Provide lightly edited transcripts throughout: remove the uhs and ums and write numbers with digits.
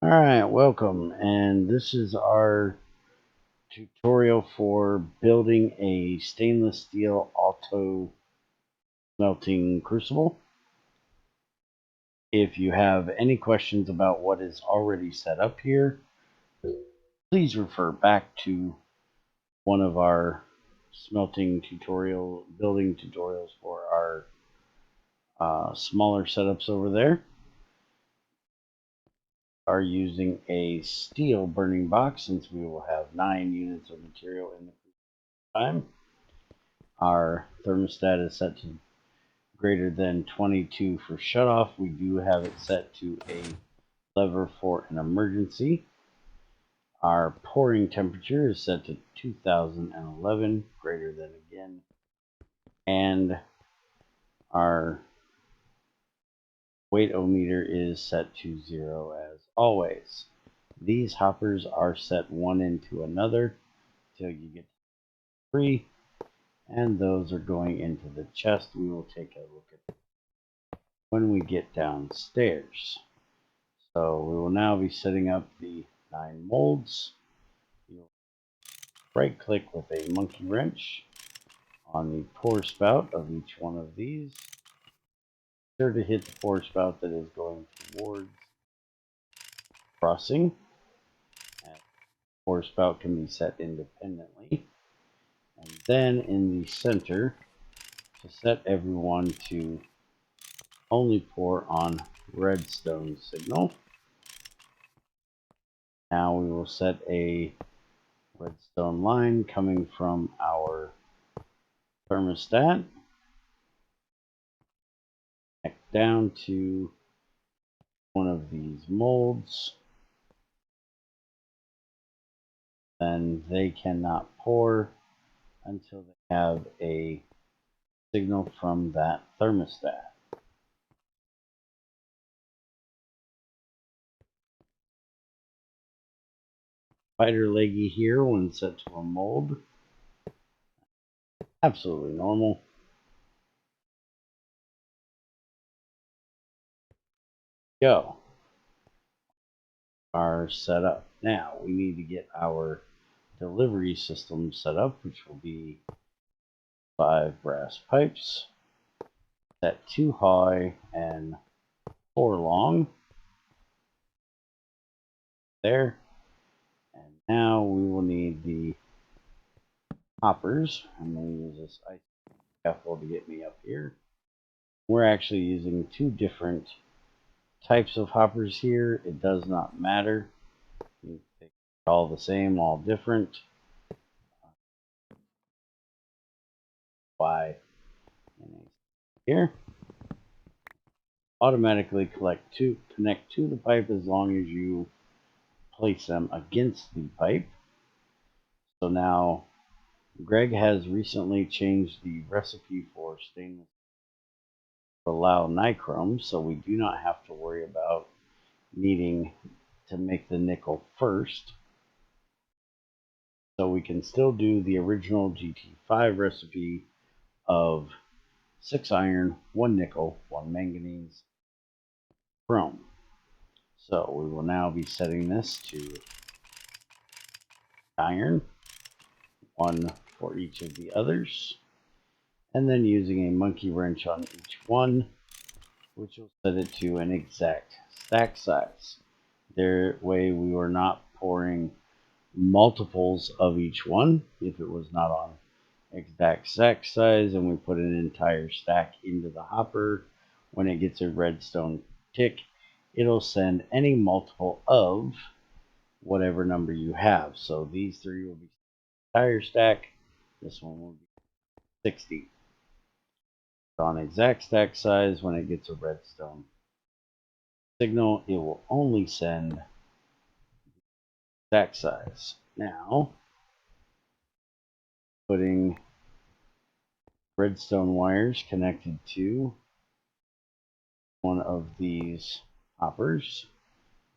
Alright, welcome, and this is our tutorial for building a stainless steel auto melting crucible. If you have any questions about what is already set up here, please refer back to one of our building tutorials for our smaller setups over there. Are using a steel burning box since we will have 9 units of material in the time. Our thermostat is set to greater than 22 for shutoff. We do have it set to a lever for an emergency. Our pouring temperature is set to 2011, greater than again. And our weight-o-meter is set to 0 as always. These hoppers are set one into another till you get to 3, and those are going into the chest. We will take a look at when we get downstairs. So we will now be setting up the 9 molds. You'll right click with a monkey wrench on the pour spout of each one of these. Be sure to hit the pour spout that is going towards crossing. And the pour spout can be set independently. And then in the center, to set everyone to only pour on redstone signal. Now we will set a redstone line coming from our thermostat down to one of these molds, and they cannot pour until they have a signal from that thermostat. Spider leggy here when set to a mold. Absolutely normal. Go. Are set up. Now we need to get our delivery system set up, which will be 5 brass pipes set 2 high and 4 long. There. And now we will need the hoppers. I'm going to use this ice scaffold to get me up here. We're actually using 2 different types of hoppers here. It does not matter. They're all the same, all different. Why? Here. Automatically connect to the pipe as long as you place them against the pipe. So now Greg has recently changed the recipe for stainless to allow nichrome, so we do not have to worry about needing to make the nickel first. So we can still do the original GT5 recipe of 6 iron, 1 nickel, 1 manganese, chrome. So we will now be setting this to iron, 1 for each of the others, and then using a monkey wrench on each one, which will set it to an exact stack size. Their way we were not pouring multiples of each one if it was not on exact stack size, and we put an entire stack into the hopper. When it gets a redstone tick, it'll send any multiple of whatever number you have. So these 3 will be entire stack. This one will be 60. On exact stack size, when it gets a redstone signal, it will only send stack size. Now, putting redstone wires connected to one of these hoppers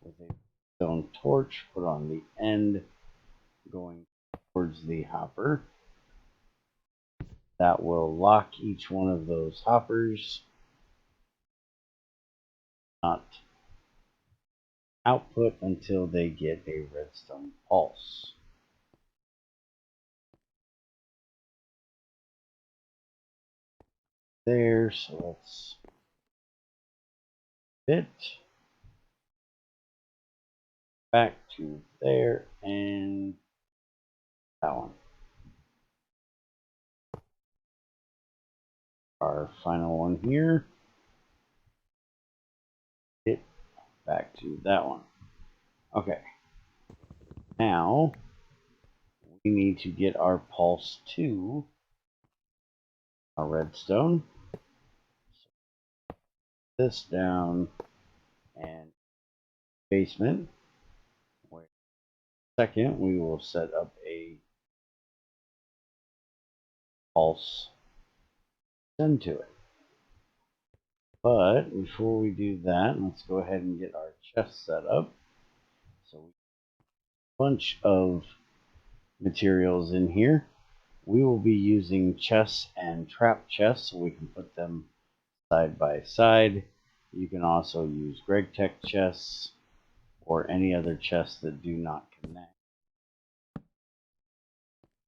with a stone torch put on the end going towards the hopper. That will lock each one of those hoppers not output until they get a redstone pulse. There, so let's fit back to there and that one. Our final one here. Fit back to that one. Okay. Now we need to get our pulse to our redstone. So this down and basement. Wait a second, we will set up a pulse send to it. But before we do that, let's go ahead and get our chest set up. So we have a bunch of materials in here. We will be using chests and trap chests so we can put them side by side. You can also use GregTech chests or any other chests that do not connect.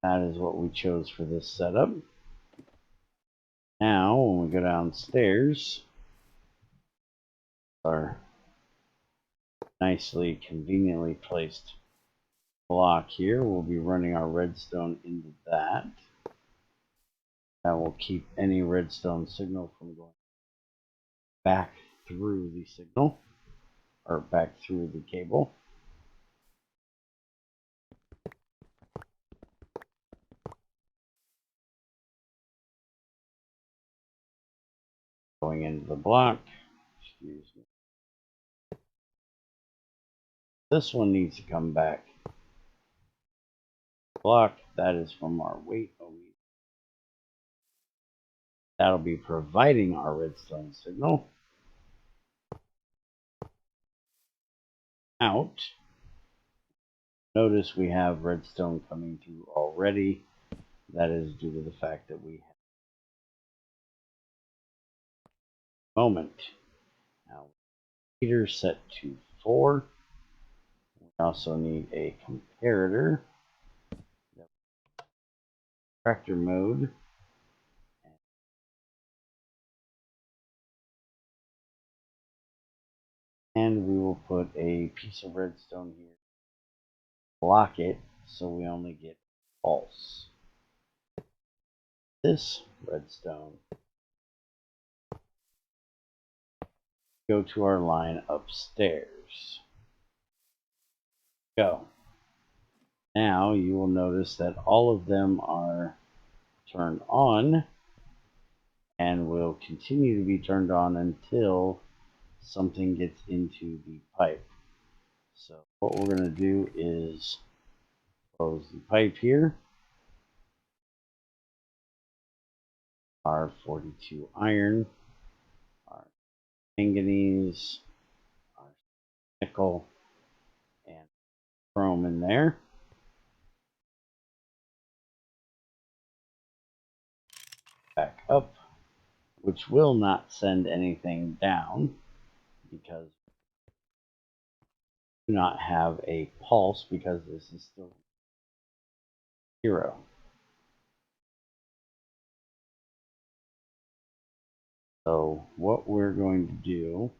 That is what we chose for this setup. Now, when we go downstairs, our nicely, conveniently placed block here, we'll be running our redstone into that. That will keep any redstone signal from going back through the signal, or back through the cable. Going into the block. Excuse me. This one needs to come back. Block, that is from our weight ometer. That'll be providing our redstone signal. Out. Notice we have redstone coming through already. That is due to the fact that we have a moment. Now, meter set to 4. We also need a comparator. Tractor mode. And we will put a piece of redstone here. Block it so we only get pulse. This redstone go to our line upstairs. Go. Now you will notice that all of them are turned on and will continue to be turned on until something gets into the pipe. So what we're going to do is close the pipe here. Our 42 iron, our manganese, our nickel, and chrome in there. Back up, which will not send anything down because we do not have a pulse because this is still 0. So what we're going to do,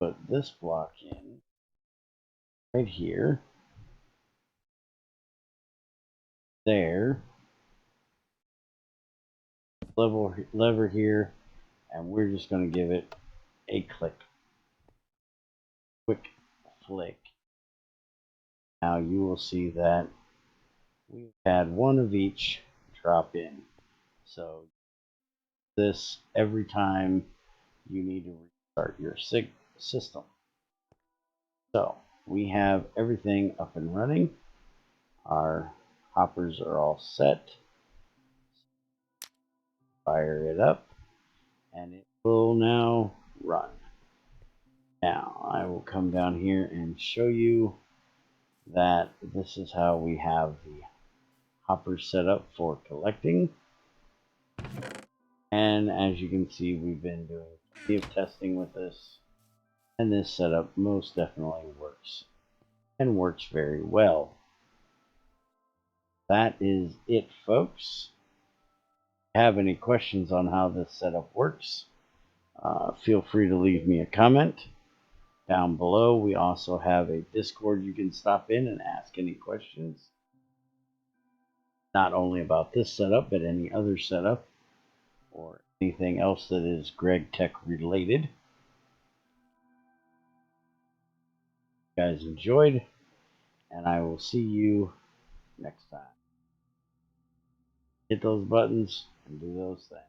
put this block in right here, there, lever here, and we're just going to give it a quick flick. Now you will see that we've had one of each drop in. So this every time you need to restart your system. So we have everything up and running. Our hoppers are all set. Fire it up and it will now run. Now I will come down here and show you that this is how we have the hoppers set up for collecting. And as you can see, we've been doing plenty of testing with this. And this setup most definitely works, and works very well. That is it, folks. If you have any questions on how this setup works, feel free to leave me a comment down below. We also have a Discord you can stop in and ask any questions, not only about this setup, but any other setup or anything else that is GregTech related. You guys enjoyed, and I will see you next time. Hit those buttons and do those things.